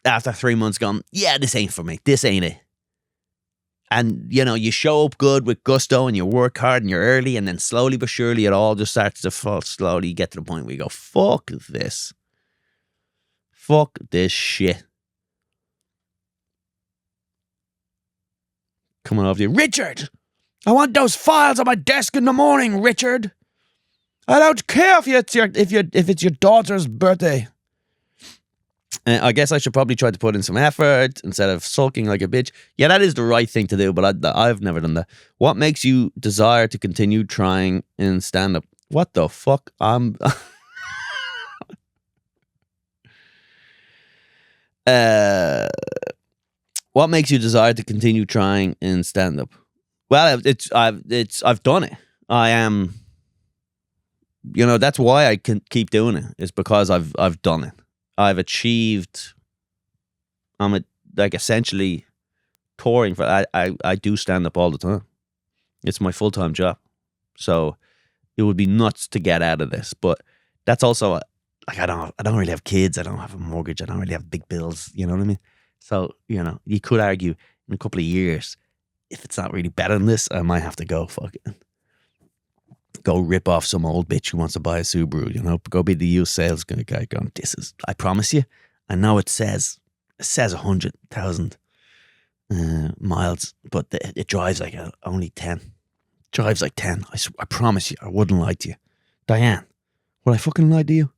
[SPEAKER 2] after 3 months gone, yeah, this ain't for me. This ain't it. And, you know, you show up good with gusto and you work hard and you're early, and then slowly but surely it all just starts to fall slowly. You get to the point where you go, fuck this. Fuck this shit. Coming off you, Richard, I want those files on my desk in the morning, Richard. I don't care if it's your daughter's birthday. I guess I should probably try to put in some effort instead of sulking like a bitch. Yeah, that is the right thing to do, but I've never done that. What makes you desire to continue trying in stand-up? What the fuck? What makes you desire to continue trying in stand-up? Well, I've done it. I am, you know, that's why I can keep doing it. It's because I've done it. I've achieved. I'm essentially touring for. I do stand up all the time. It's my full-time job, so it would be nuts to get out of this. But that's also like I don't really have kids. I don't have a mortgage. I don't really have big bills. You know what I mean? So, you know, you could argue in a couple of years, if it's not really better than this, I might have to go rip off some old bitch who wants to buy a Subaru, you know, go be the used sales guy going, I promise you, I know it says 100,000 miles, but it drives like only 10. Drives like 10. I promise you, I wouldn't lie to you. Diane, would I fucking lie to you?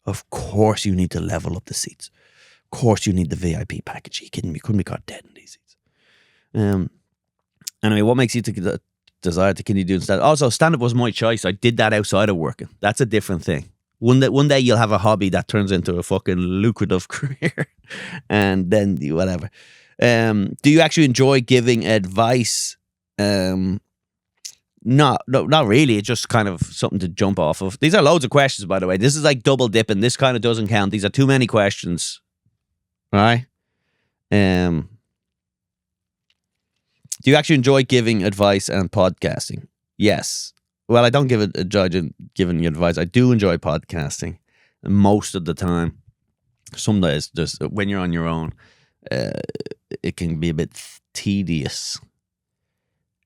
[SPEAKER 2] Of course you need to level up the seats. Of course you need the VIP package. Are you kidding me? You couldn't be caught dead in these seats. Anyway, what makes you desire to continue doing stand-up? Also, stand-up was my choice. I did that outside of working. That's a different thing. One day you'll have a hobby that turns into a fucking lucrative career. And then whatever. Do you actually enjoy giving advice? No, not really. It's just kind of something to jump off of. These are loads of questions, by the way. This is like double dipping. This kind of doesn't count. These are too many questions. Right? Do you actually enjoy giving advice and podcasting? Yes. Well, I don't give a judge in giving advice. I do enjoy podcasting most of the time. Sometimes just when you're on your own, it can be a bit tedious.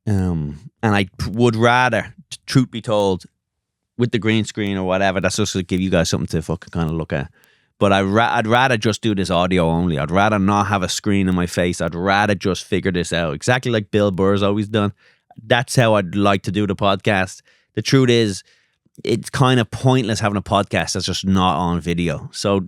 [SPEAKER 2] And I would rather, truth be told, with the green screen or whatever, that's just to give you guys something to fucking kind of look at. But I'd rather just do this audio only. I'd rather not have a screen in my face. I'd rather just figure this out. Exactly like Bill Burr's always done. That's how I'd like to do the podcast. The truth is, it's kind of pointless having a podcast that's just not on video. So,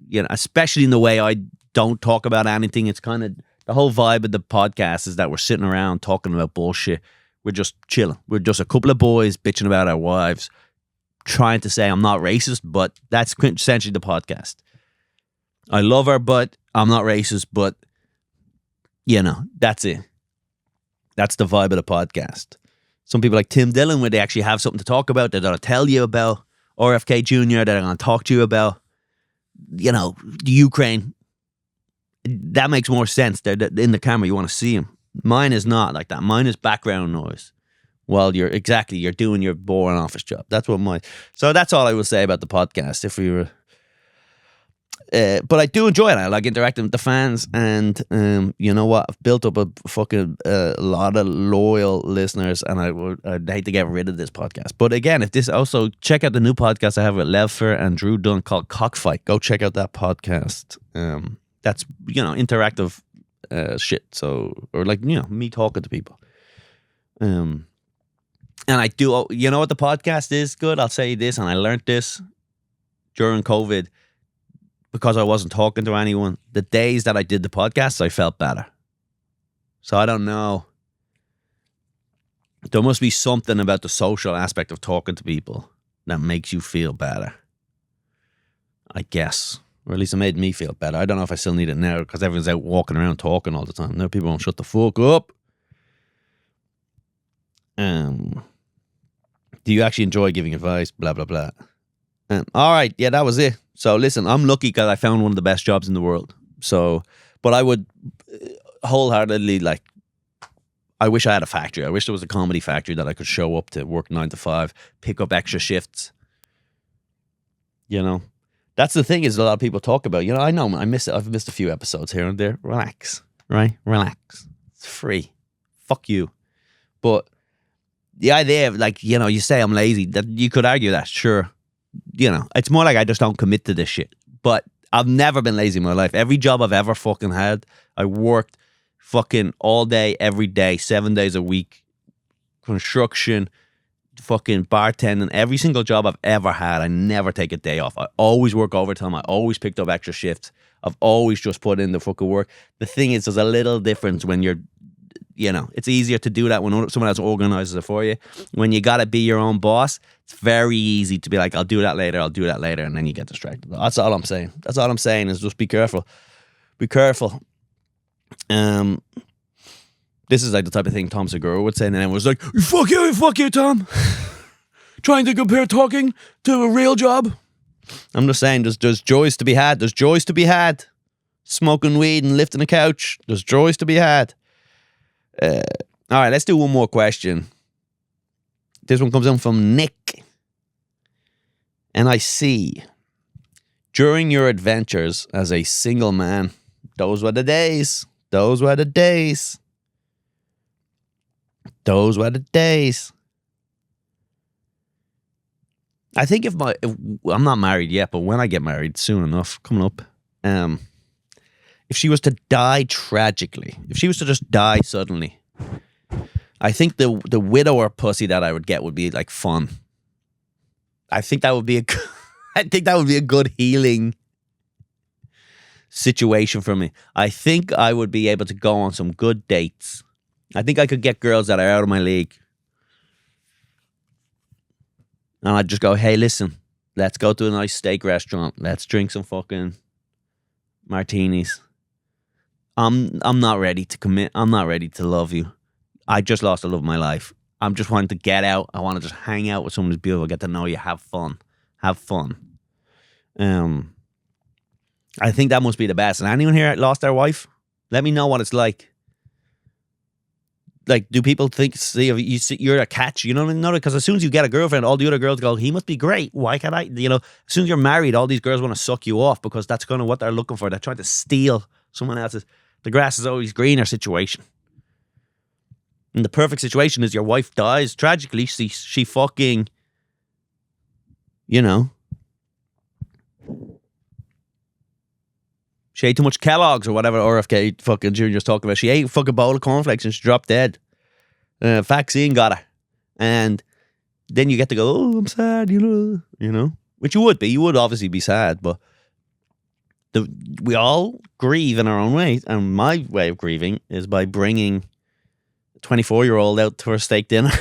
[SPEAKER 2] you know, especially in the way I don't talk about anything, it's kind of, The whole vibe of the podcast is that we're sitting around talking about bullshit. We're just chilling. We're just a couple of boys bitching about our wives, trying to say I'm not racist, but that's essentially the podcast. I love her, but I'm not racist, but, that's it. That's the vibe of the podcast. Some people like Tim Dillon, where they actually have something to talk about, they're going to tell you about. RFK Jr., they're going to talk to you about, the Ukraine. That makes more sense. They're in the camera, you want to see them. Mine is not like that. Mine is background noise while you're doing your boring office job. That's what mine. So that's all I will say about the podcast. If we were, but I do enjoy it. I like interacting with the fans, and you know what? I've built up a fucking lot of loyal listeners, and I'd hate to get rid of this podcast. But again, if this also check out the new podcast I have with Levfer and Drew Dunn called Cockfight. Go check out that podcast. That's interactive shit. So, or like me talking to people. And I do. You know what the podcast is good? I'll say this, and I learned this during COVID. Because I wasn't talking to anyone, the days that I did the podcast, I felt better. So I don't know. There must be something about the social aspect of talking to people that makes you feel better. I guess. Or at least it made me feel better. I don't know if I still need it now because everyone's out walking around talking all the time. Now people won't shut the fuck up. Do you actually enjoy giving advice? Blah, blah, blah. All right. Yeah, that was it. So listen, I'm lucky because I found one of the best jobs in the world. So, but I would wholeheartedly I wish I had a factory. I wish there was a comedy factory that I could show up to, work 9 to 5, pick up extra shifts. That's the thing is a lot of people talk about, I know I've missed a few episodes here and there. Relax, right? Relax. It's free. Fuck you. But the idea of you say I'm lazy, that you could argue that, sure. It's more like I just don't commit to this shit. But I've never been lazy in my life. Every job I've ever fucking had, I worked fucking all day, every day, 7 days a week. Construction, fucking bartending. Every single job I've ever had, I never take a day off. I always work overtime. I always picked up extra shifts. I've always just put in the fucking work. The thing is, there's a little difference when you're, it's easier to do that when someone else organizes it for you. When you got to be your own boss, it's very easy to be like, I'll do that later, and then you get distracted. That's all I'm saying. That's all I'm saying is just be careful. Be careful. This is like the type of thing Tom Segura would say, and then it was like, fuck you, Tom. Trying to compare talking to a real job. I'm just saying, there's joys to be had. There's joys to be had. Smoking weed and lifting a couch. There's joys to be had. All right, let's do one more question. This one comes in from Nick. And I see, during your adventures as a single man, those were the days. Those were the days. Those were the days. I think if I'm not married yet, but when I get married soon enough, coming up, if she was to die tragically, if she was to just die suddenly, I think the widower pussy that I would get would be like fun. I think that would be a good healing situation for me. I think I would be able to go on some good dates. I think I could get girls that are out of my league. And I'd just go, hey, listen, let's go to a nice steak restaurant. Let's drink some fucking martinis. I'm not ready to commit. I'm not ready to love you. I just lost the love of my life. I'm just wanting to get out. I want to just hang out with someone who's beautiful, get to know you, have fun. Have fun. I think that must be the best. And anyone here lost their wife? Let me know what it's like. Like, do people think, you're a catch? You know what I mean? Because as soon as you get a girlfriend, all the other girls go, he must be great. Why can't I? As soon as you're married, all these girls want to suck you off because that's kind of what they're looking for. They're trying to steal someone else's. The grass is always greener situation. And the perfect situation is your wife dies tragically. She fucking, she ate too much Kellogg's or whatever RFK fucking Jr.'s talking about. She ate a fucking bowl of cornflakes and she dropped dead. Vaccine got her. And then you get to go, oh, I'm sad, Which you would be. You would obviously be sad, but we all grieve in our own ways, and my way of grieving is by bringing a 24-year-old out for a steak dinner.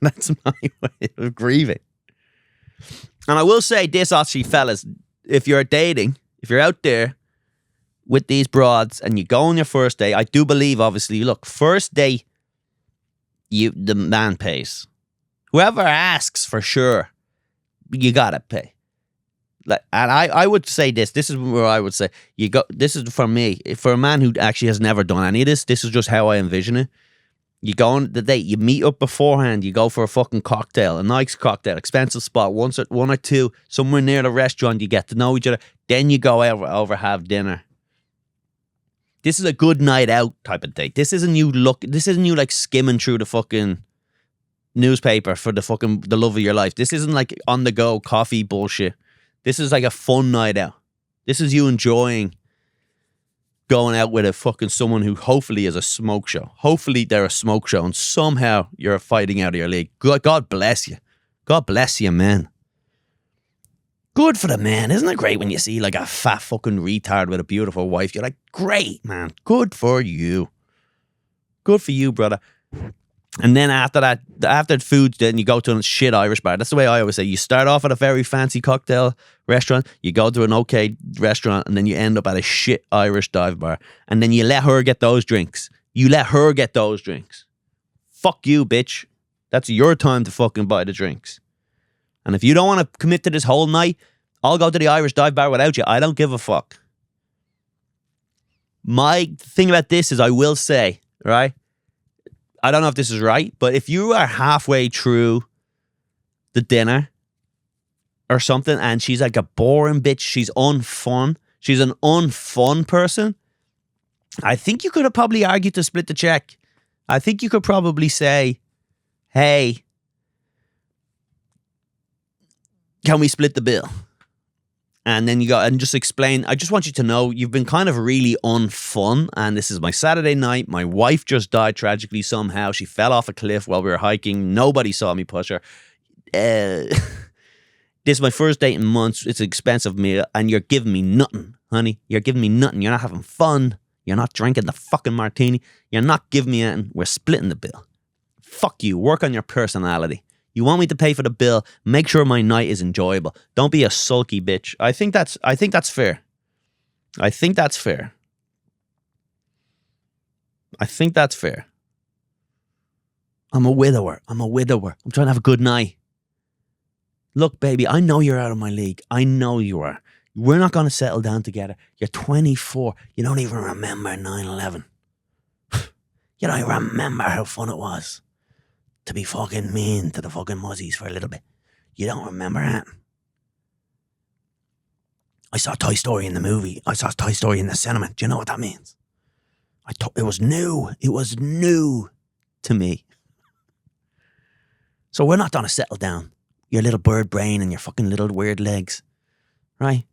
[SPEAKER 2] That's my way of grieving. And I will say this, actually, fellas, if you're dating, if you're out there with these broads and you go on your first day, I do believe, obviously, look, first day, the man pays. Whoever asks, for sure, you gotta pay. Like, and I would say this is where I would say, this is for me, for a man who actually has never done any of this is just how I envision it. You go on the date, you meet up beforehand, you go for a fucking cocktail, a nice cocktail, expensive spot, one or two, somewhere near the restaurant, you get to know each other, then you go over have dinner. This is a good night out type of date. This isn't you like skimming through the fucking newspaper for the love of your life. This isn't like on the go coffee bullshit. This is like a fun night out. This is you enjoying going out with a fucking someone who hopefully is a smoke show. Hopefully they're a smoke show and somehow you're fighting out of your league. God bless you. God bless you, man. Good for the man. Isn't it great when you see like a fat fucking retard with a beautiful wife? You're like, great, man. Good for you. Good for you, brother. And then after that, after food, then you go to a shit Irish bar. That's the way I always say. You start off at a very fancy cocktail restaurant, you go to an okay restaurant, and then you end up at a shit Irish dive bar. And then you let her get those drinks. Fuck you, bitch. That's your time to fucking buy the drinks. And if you don't want to commit to this whole night, I'll go to the Irish dive bar without you. I don't give a fuck. My thing about this is I will say, right? I don't know if this is right, but if you are halfway through the dinner or something and she's like a boring bitch, she's unfun, she's an unfun person, I think you could have probably argued to split the check. I think you could probably say, hey, can we split the bill? And then you go and just explain, I just want you to know you've been kind of really unfun. And this is my Saturday night. My wife just died tragically somehow. She fell off a cliff while we were hiking. Nobody saw me push her. This is my first date in months. It's an expensive meal. And you're giving me nothing, honey. You're giving me nothing. You're not having fun. You're not drinking the fucking martini. You're not giving me anything. We're splitting the bill. Fuck you. Work on your personality. You want me to pay for the bill? Make sure my night is enjoyable. Don't be a sulky bitch. I think that's fair. I think that's fair. I'm a widower. I'm trying to have a good night. Look, baby, I know you're out of my league. I know you are. We're not going to settle down together. You're 24. You don't even remember 9/11. You don't even remember how fun it was to be fucking mean to the fucking muzzies for a little bit. You don't remember that? I saw Toy Story in the movie. I saw Toy Story in the cinema. Do you know what that means? It was new. It was new to me. So we're not going to settle down. Your little bird brain and your fucking little weird legs. Right?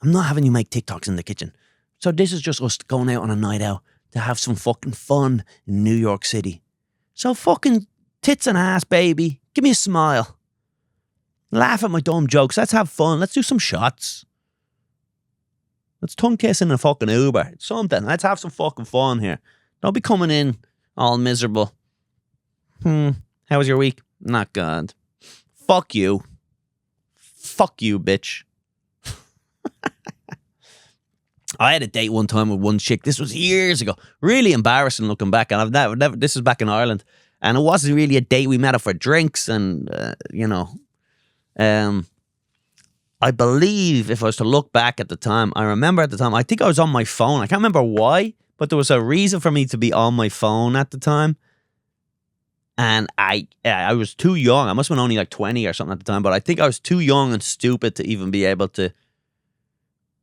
[SPEAKER 2] I'm not having you make TikToks in the kitchen. So this is just us going out on a night out to have some fucking fun in New York City. So fucking tits and ass, baby. Give me a smile. Laugh at my dumb jokes. Let's have fun. Let's do some shots. Let's tongue kiss in a fucking Uber. It's something. Let's have some fucking fun here. Don't be coming in all miserable. How was your week? Not good. Fuck you. Fuck you, bitch. I had a date one time with one chick. This was years ago. Really embarrassing looking back. And I've never. This is back in Ireland. And it wasn't really a date. We met up for drinks and, I believe if I was to look back at the time, I remember at the time, I think I was on my phone. I can't remember why, but there was a reason for me to be on my phone at the time. And I was too young. I must have been only like 20 or something at the time, but I think I was too young and stupid to even be able to,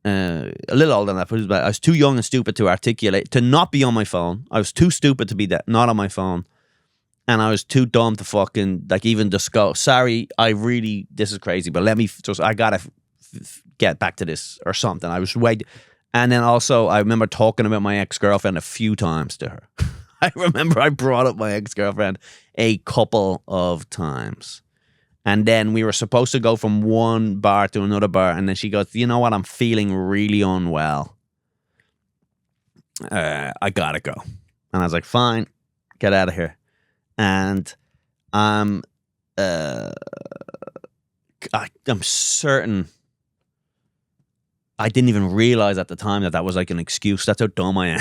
[SPEAKER 2] a little older than that, but I was too young and stupid to articulate, to not be on my phone. I was too stupid to be not on my phone. And I was too dumb to fucking, like, even discuss. Sorry, this is crazy, but I gotta get back to this or something. I was waiting. And then also, I remember talking about my ex-girlfriend a few times to her. I remember I brought up my ex-girlfriend a couple of times. And then we were supposed to go from one bar to another bar. And then she goes, you know what? I'm feeling really unwell. I gotta go. And I was like, fine, get out of here. And I'm certain I didn't even realize at the time that was like an excuse. That's how dumb I am.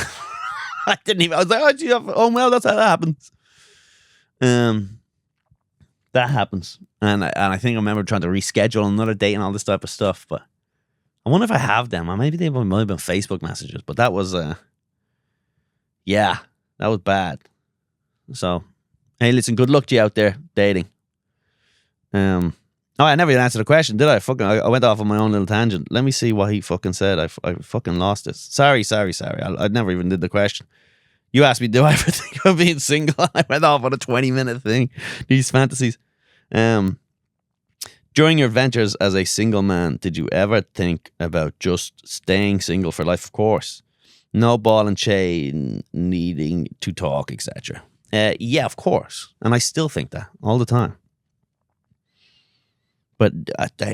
[SPEAKER 2] I was like, oh, gee, oh well, that's how that happens. That happens. And I think I remember trying to reschedule another date and all this type of stuff. But I wonder if I have them. Or maybe they might have been Facebook messages. But that was, yeah, that was bad. So, hey, listen, good luck to you out there dating. Oh, I never even answered the question, did I? I went off on my own little tangent. Let me see what he fucking said. I fucking lost it. Sorry. I never even did the question. You asked me, do I ever think of being single? I went off on a 20-minute thing. These fantasies. During your ventures as a single man, did you ever think about just staying single for life? Of course. No ball and chain, needing to talk, etc. Yeah, of course. And I still think that all the time. But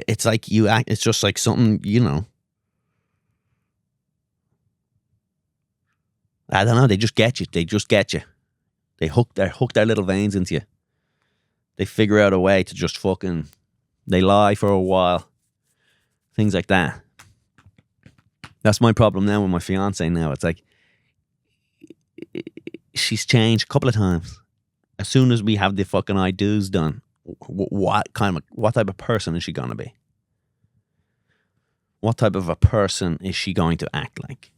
[SPEAKER 2] it's like it's just like something, you know. I don't know. They just get you. They hook their little veins into you. They figure out a way to just fucking, they lie for a while. Things like that. That's my problem now with my fiance now. It's like, she's changed a couple of times. As soon as we have the fucking I do's done, what type of person is she going to be? What type of a person is she going to act like?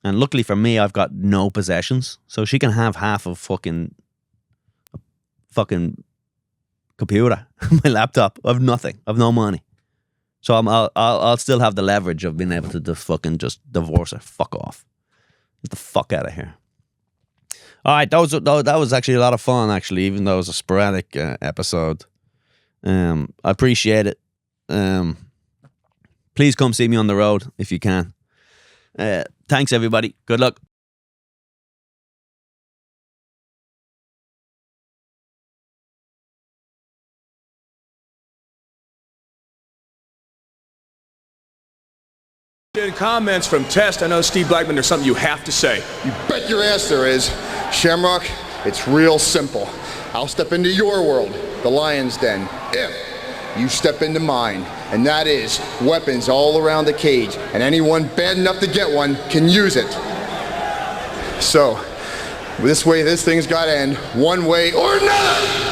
[SPEAKER 2] And luckily for me, I've got no possessions, so she can have half of fucking computer, my laptop. I have nothing. I have no money, so I'll still have the leverage of being able to just divorce her. Fuck off. Get the fuck out of here. All right, that was actually a lot of fun. Actually, even though it was a sporadic episode, I appreciate it. Please come see me on the road if you can. Thanks, everybody. Good luck.
[SPEAKER 3] Comments from Test. I know, Steve Blackman, there's something you have to say.
[SPEAKER 4] You bet your ass there is. Shamrock, it's real simple. I'll step into your world, the lion's den, if you step into mine. And that is weapons all around the cage. And anyone bad enough to get one can use it. So, this way, this thing's got to end one way or another.